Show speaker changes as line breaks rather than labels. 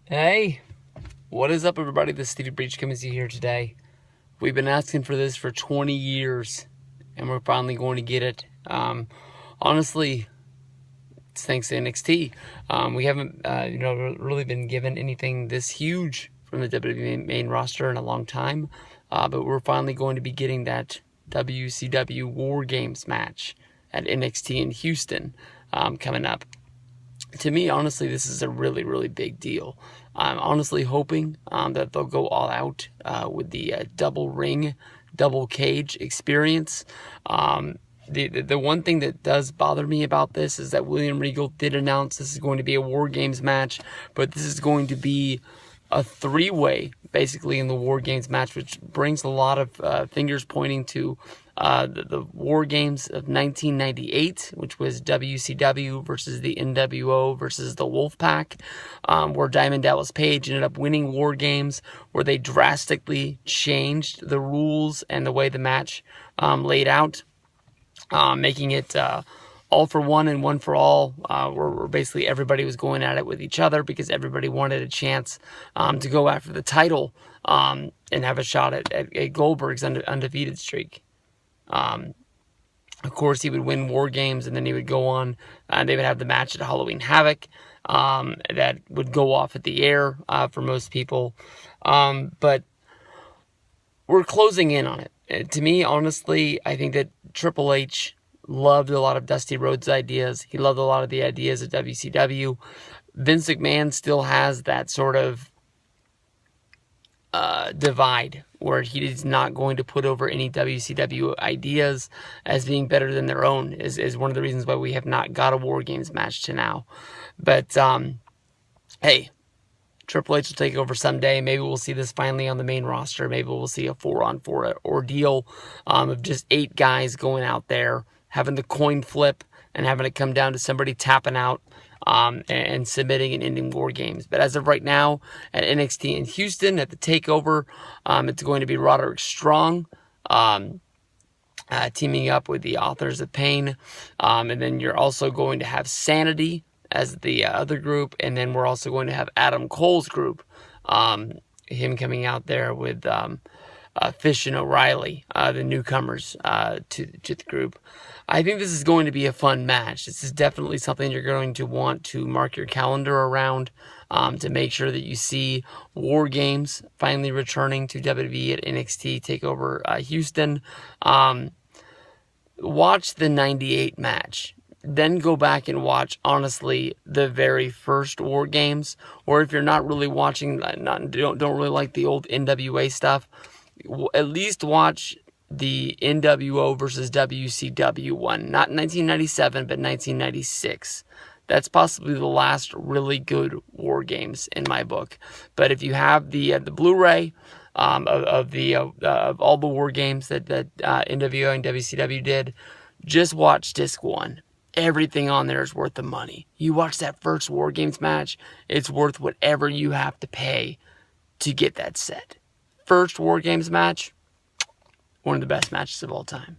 Hey, what is up, everybody? This is Stevie Breach coming to you here today. We've been asking for this for 20 years, and we're finally going to get it. Honestly, it's thanks to NXT. We haven't, really been given anything this huge from the WWE main roster in a long time, but we're finally going to be getting that WCW War Games match at NXT in Houston coming up. To me, honestly, this is a really, really big deal. I'm honestly hoping that they'll go all out with the double ring, double cage experience. The one thing that does bother me about this is that William Regal did announce this is going to be a War Games match, but this is going to be a three-way, basically, in the War Games match, which brings a lot of fingers pointing to the War Games of 1998, which was WCW versus the NWO versus the Wolfpack, where Diamond Dallas Page ended up winning War Games, where they drastically changed the rules and the way the match laid out, making it all for one and one for all, where basically everybody was going at it with each other because everybody wanted a chance to go after the title and have a shot at Goldberg's undefeated streak. Of course, he would win War Games, and then he would go on, and they would have the match at Halloween Havoc that would go off at the air for most people. But we're closing in on it. To me, honestly, I think that Triple H loved a lot of Dusty Rhodes' ideas. He loved a lot of the ideas of WCW. Vince McMahon still has that sort of divide where he is not going to put over any WCW ideas as being better than their own is one of the reasons why we have not got a War Games match to now. But, hey, Triple H will take over someday. Maybe we'll see this finally on the main roster. Maybe we'll see a 4-on-4 ordeal of just 8 guys going out there, having the coin flip, and having it come down to somebody tapping out and submitting and ending War Games. But as of right now, at NXT in Houston, at the TakeOver, it's going to be Roderick Strong teaming up with the Authors of Pain. And then you're also going to have Sanity as the other group, and then we're also going to have Adam Cole's group, him coming out there with Fish and O'Reilly, the newcomers to the group. I think this is going to be a fun match. This is definitely something you're going to want to mark your calendar around to make sure that you see War Games finally returning to WWE at NXT TakeOver Houston. Watch the 98 match. Then go back and watch, honestly, the very first War Games. Or if you're not really watching, don't really like the old NWA stuff, at least watch the NWO versus WCW one. Not 1997, but 1996. That's possibly the last really good War Games in my book. But if you have the Blu-ray of all the War Games that NWO and WCW did, just watch disc 1. Everything on there is worth the money. You watch that first War Games match, it's worth whatever you have to pay to get that set. First War Games match, one of the best matches of all time.